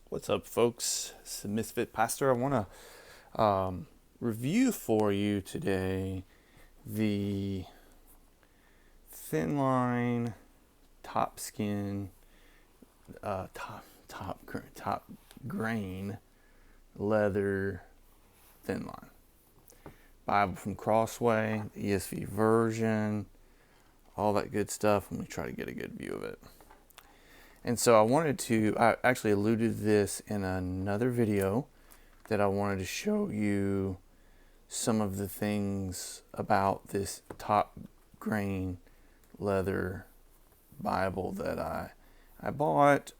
What's up, folks? It's the Misfit Pastor. I want to review for you today the Thinline top skin, top grain leather Thinline Bible from Crossway, the ESV version, all that good stuff. Let me try to get a good view of it. And so I actually alluded to this in another video that I wanted to show you some of the things about this top grain leather Bible that I bought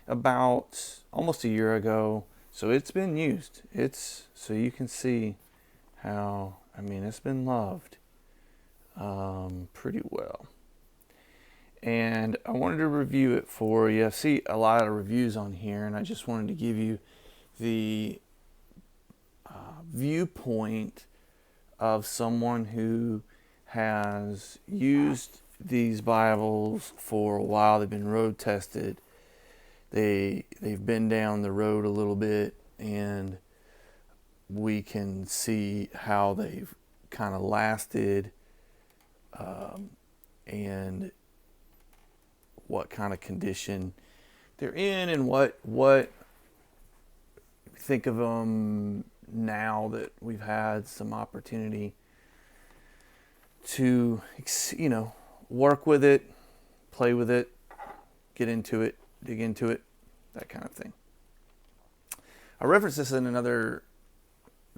about almost a year ago. So it's been used. So you can see how, it's been loved pretty well. And I wanted to review it for you. I see a lot of reviews on here, and I just wanted to give you the viewpoint of someone who has used these Bibles for a while. They've been road tested. They've been down the road a little bit, and we can see how they've kind of lasted and what kind of condition they're in, and what think of them now that we've had some opportunity to work with it, play with it, get into it, dig into it, that kind of thing. I referenced this in another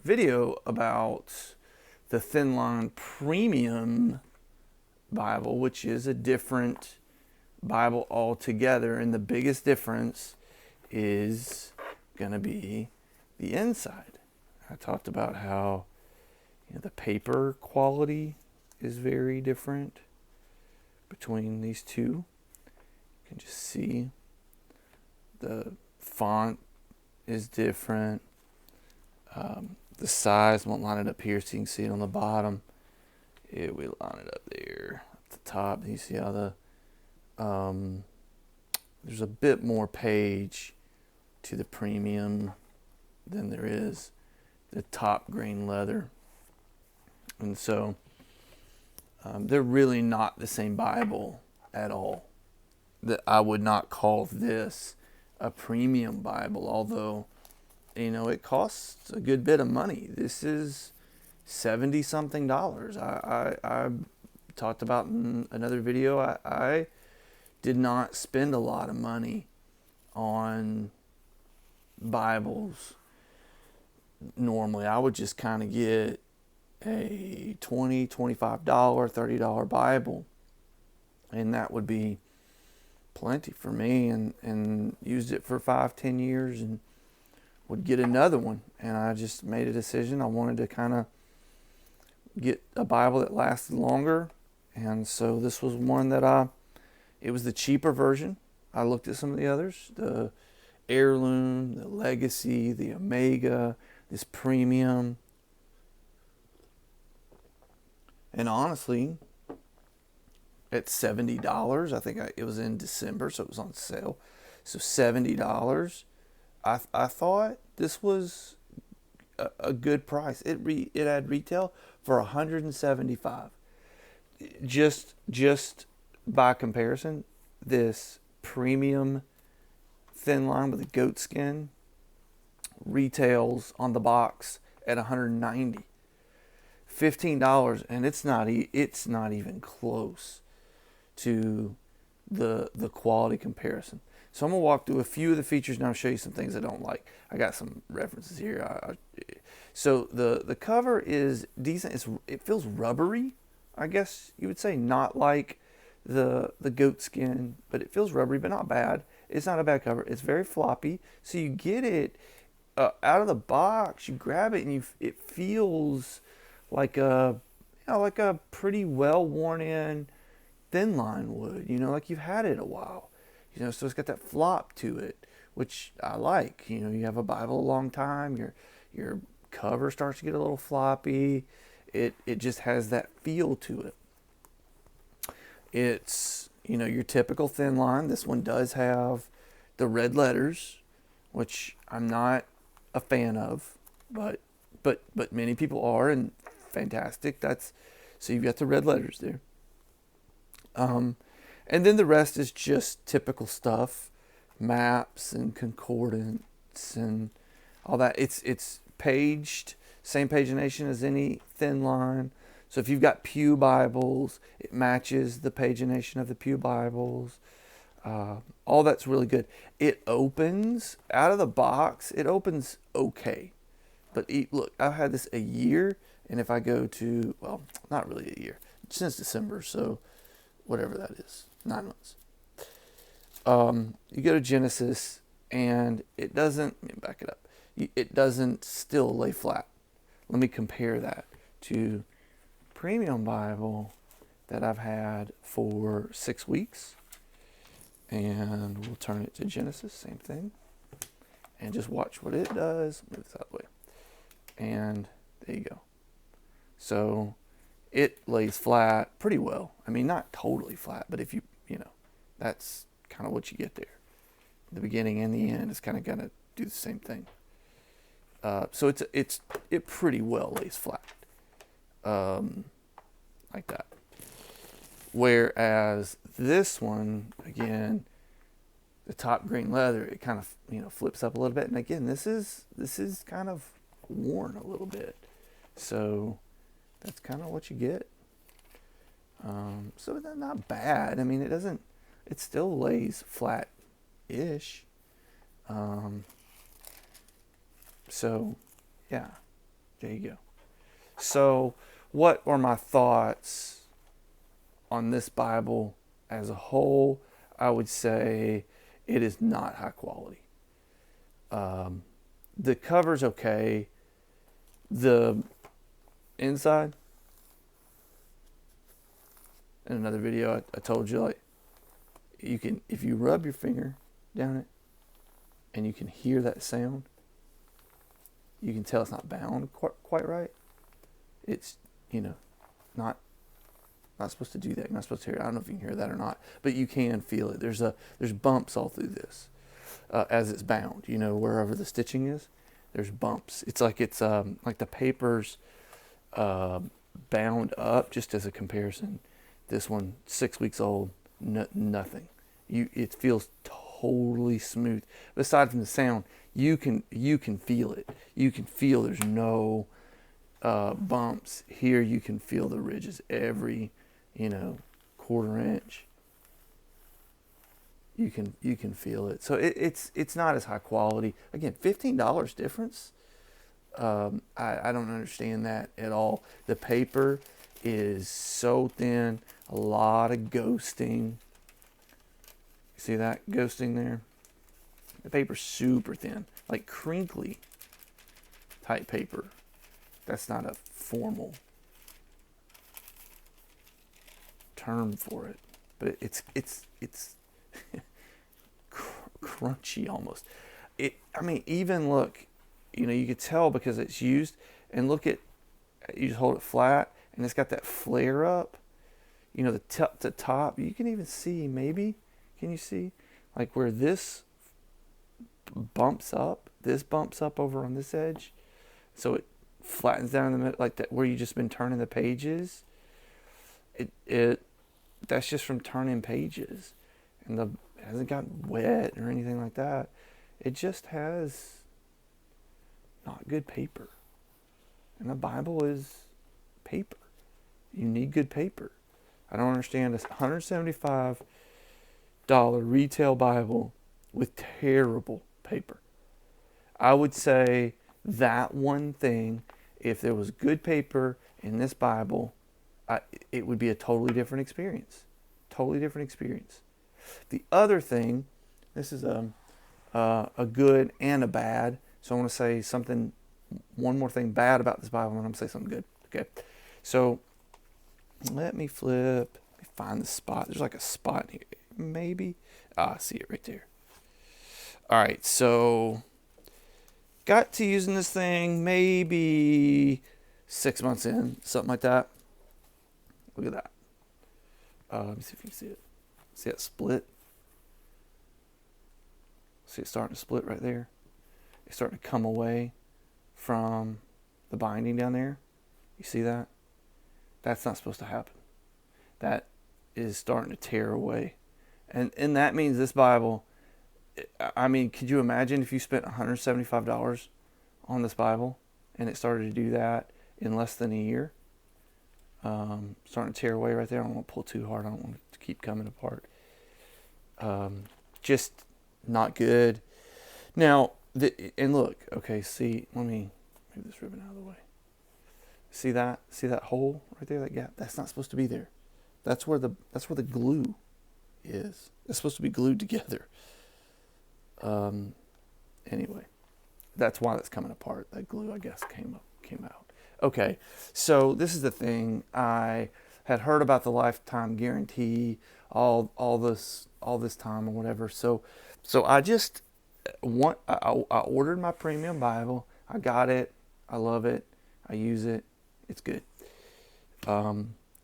video about the Thinline Premium Bible, which is a different Bible altogether, and the biggest difference is going to be the inside. I talked about how the paper quality is very different between these two. You can just see the font is different. The size, won't line it up here so you can see it on the bottom. We line it up there at the top. You see how there's a bit more page to the premium than there is the top grain leather. And so they're really not the same Bible at all. That I would not call this a premium Bible, although it costs a good bit of money. This is $70 something. I talked about in another video. I did not spend a lot of money on Bibles. Normally, I would just kind of get a $20, $25, $30 Bible, and that would be plenty for me, and used it for 5-10 years and would get another one. And I just made a decision. I wanted to kind of get a Bible that lasted longer, and so this was one that it was the cheaper version. I looked at some of the others, the Heirloom, the Legacy, the Omega, this Premium. And honestly, at $70, I think it was in December, so it was on sale. So $70, I thought this was a good price. It had retail for $175. Just by comparison, this premium Thinline with the goat skin retails on the box at $190. $15, and it's not even close to the quality comparison. So I'm gonna walk through a few of the features, and I'll show you some things I don't like. I got some references here. So the cover is decent. It feels rubbery, I guess you would say, not like the goat skin, but it feels rubbery, but not bad. It's not a bad cover. It's very floppy. So you get it out of the box, you grab it, and it feels like a pretty well worn in Thinline would. Like you've had it a while. So it's got that flop to it, which I like. You have a Bible a long time. Your cover starts to get a little floppy. It just has that feel to it. It's your typical Thinline. This one does have the red letters which I'm not a fan of, but many people are, and fantastic. So you've got the red letters there. And then the rest is just typical stuff, maps and concordance and all that. It's paged, same pagination as any Thinline. So if you've got Pew Bibles, it matches the pagination of the Pew Bibles. All that's really good. It opens out of the box. It opens okay, but look, I've had this a year, and if I go to, well, not really a year, since December, so whatever that is, 9 months. You go to Genesis, and it doesn't. Let me back it up. It doesn't still lay flat. Let me compare that to Premium Bible that I've had for 6 weeks. And we'll turn it to Genesis, same thing. And just watch what it does. Move this out of the way. And there you go. So it lays flat pretty well. I mean, not totally flat, but if you know, that's kind of what you get there. The beginning and the end is kind of going to do the same thing. So it pretty well lays flat. Like that. Whereas this one, again, the top green leather, it kind of, flips up a little bit. And again, this is kind of worn a little bit. So that's kind of what you get. So that's not bad. I mean, it still lays flat-ish. So yeah, there you go. So what are my thoughts on this Bible as a whole? I would say it is not high quality. The cover's okay. The inside, in another video, I told you, like, you can, if you rub your finger down it and you can hear that sound, you can tell it's not bound quite right. It's, not supposed to do that. You're not supposed to hear it. I don't know if you can hear that or not, but you can feel it. There's bumps all through this as it's bound. Wherever the stitching is, there's bumps. It's like the paper's bound up. Just as a comparison, this one 6 weeks old, nothing. It feels totally smooth. But aside from the sound, you can feel it. You can feel there's no bumps here. You can feel the ridges every 1/4 inch. You can feel it. So it's not as high quality. Again, $15 difference. I don't understand that at all. The paper is so thin. A lot of ghosting. You see that ghosting there? The paper's super thin, like crinkly type paper. That's not a formal term for it, but it's crunchy almost. Even look, you could tell because it's used. And look at, you just hold it flat, and it's got that flare up. The top. You can even see, maybe, can you see, like where this bumps up? This bumps up over on this edge, so it flattens down in the middle, like that, where you just been turning the pages. That's just from turning pages, and it hasn't gotten wet or anything like that. It just has not good paper, and the Bible is paper. You need good paper. I don't understand this $175 retail Bible with terrible paper. I would say that one thing, if there was good paper in this Bible, it would be a totally different experience. Totally different experience. The other thing, this is a good and a bad. So I want to say one more thing bad about this Bible, and I'm going to say something good. Okay. So let me find the spot. There's like a spot here. Maybe. I see it right there. All right. So got to using this thing maybe 6 months in, something like that. Look at that. Let me see if you can see it. See that split? See it starting to split right there? is starting to come away from the binding down there. You see that? That's not supposed to happen. That is starting to tear away. And that means this Bible, I mean, could you imagine if you spent $175 on this Bible and it started to do that in less than a year? Starting to tear away right there. I don't want to pull too hard. I don't want it to keep coming apart. Just not good. Now, and look, okay, see, let me move this ribbon out of the way. See that? See that hole right there, that gap? That's not supposed to be there. That's where the glue is. It's supposed to be glued together. Anyway, that's why that's coming apart. That glue, I guess, came out. Okay, so this is the thing. I had heard about the lifetime guarantee all this time or whatever. So I just I ordered my premium Bible. I got it. I love it. I use it. It's good.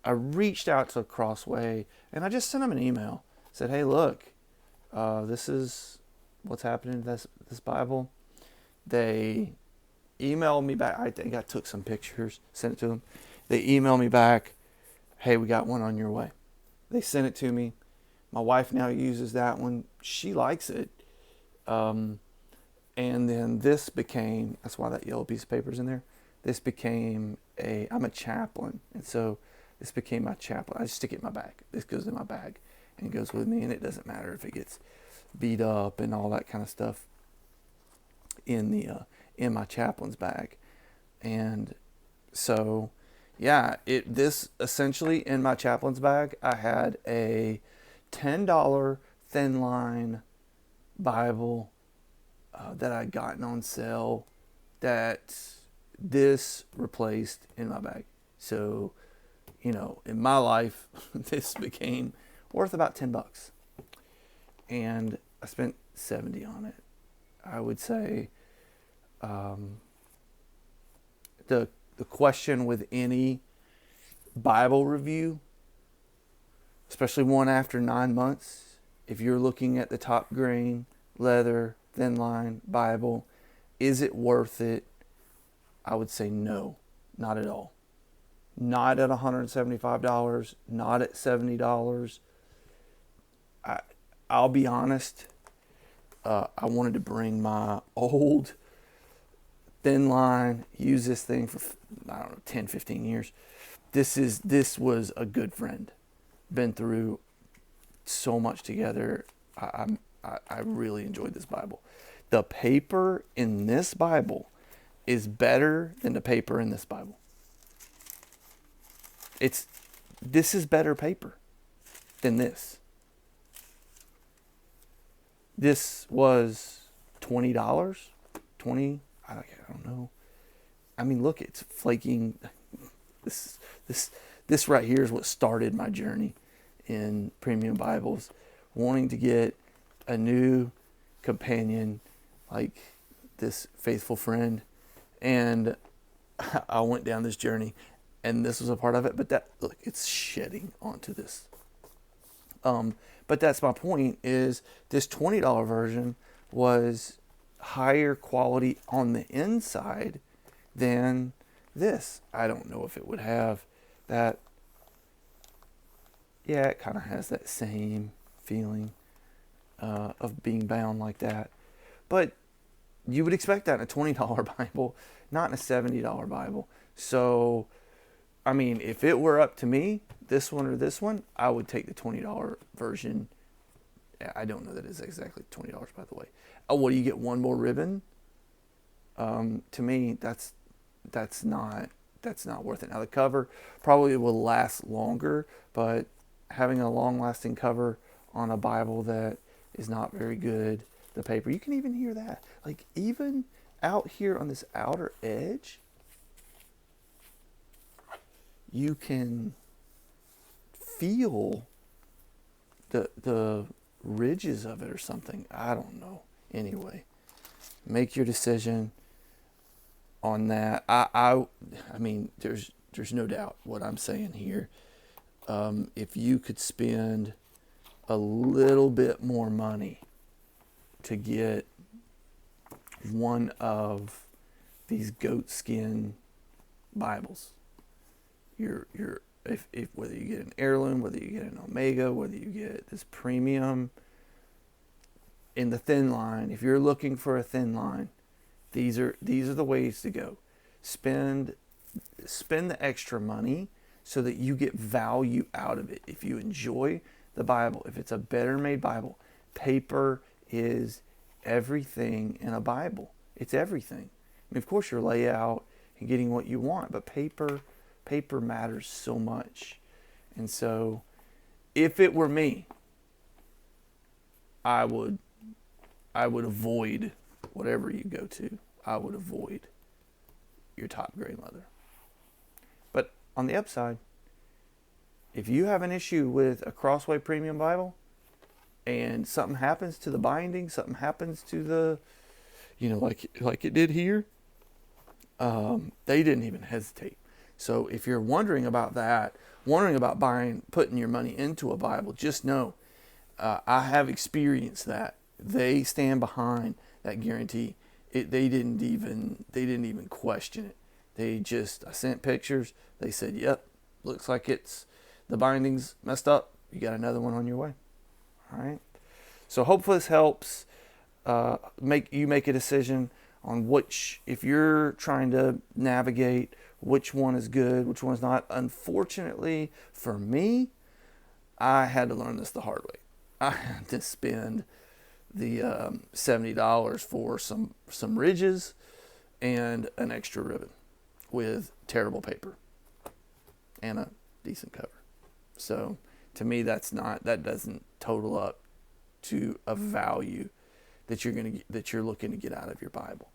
I reached out to Crossway and I just sent them an email. Said, hey, look, this is what's happening to this Bible. They emailed me back. I think I took some pictures, sent it to them. They emailed me back, hey, we got one on your way. They sent it to me. My wife now uses that one. She likes it. And then this became, that's why that yellow piece of paper is in there. This became I'm a chaplain. And so this became my chaplain. I just stick it in my bag. This goes in my bag and it goes with me. And it doesn't matter if it gets beat up and all that kind of stuff in my chaplain's bag. And so, yeah, this essentially in my chaplain's bag, I had a $10 Thinline Bible that I'd gotten on sale that this replaced in my bag. So, in my life, this became worth about $10. And I spent $70 on it. I would say the question with any Bible review, especially one after 9 months, if you're looking at the top grain, leather, Thinline Bible, is it worth it? I would say no, not at all. Not at $175, not at $70. I'll be honest, I wanted to bring my old Thinline, use this thing for, 10, 15 years. This was a good friend. Been through so much together. I really enjoyed this Bible. The paper in this Bible is better than the paper in this Bible. This is better paper than this. This was $20, $20. I don't know. I mean, look, it's flaking. This right here is what started my journey in premium Bibles, wanting to get a new companion like this faithful friend. And I went down this journey, and this was a part of it. But look, it's shedding onto this. But that's my point, is this $20 version was higher quality on the inside than this. I don't know if it would have that. Yeah, it kind of has that same feeling of being bound like that. But you would expect that in a $20 Bible, not in a $70 Bible. So, I mean, if it were up to me, this one or this one, I would take the $20 version. I don't know that it's exactly $20, by the way. Oh, what do you get? One more ribbon? To me, that's not worth it. Now the cover probably will last longer, but having a long-lasting cover on a Bible that is not very good, the paper, you can even hear that. Like even out here on this outer edge, you can feel the ridges of it or something. I don't know. Anyway, make your decision on that. I mean, there's no doubt what I'm saying here. If you could spend a little bit more money to get one of these goat skin Bibles. If whether you get an heirloom, whether you get an Omega, whether you get this premium in the Thinline, if you're looking for a Thinline, these are the ways to go. Spend the extra money so that you get value out of it. If you enjoy the Bible, if it's a better made Bible, paper is everything in a Bible. It's everything. I mean, of course, your layout and getting what you want, but paper matters so much. And so, if it were me, I would avoid whatever you go to. I would avoid your top grain leather. But on the upside, if you have an issue with a Crossway Premium Bible and something happens to the binding, something happens to the, like it did here, they didn't even hesitate. So if you're wondering about that, wondering about putting your money into a Bible, just know I have experienced that. They stand behind that guarantee. They didn't even question it. I sent pictures. They said, "Yep, looks like the binding's messed up. You got another one on your way." All right. So hopefully this helps make a decision on if you're trying to navigate which one is good, which one's not. Unfortunately for me, I had to learn this the hard way. I had to spend the $70 for some ridges and an extra ribbon with terrible paper and a decent cover. So to me, that doesn't total up to a value that you're looking to get out of your Bible.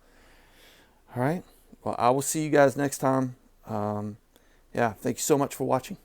All right. Well, I will see you guys next time. Thank you so much for watching.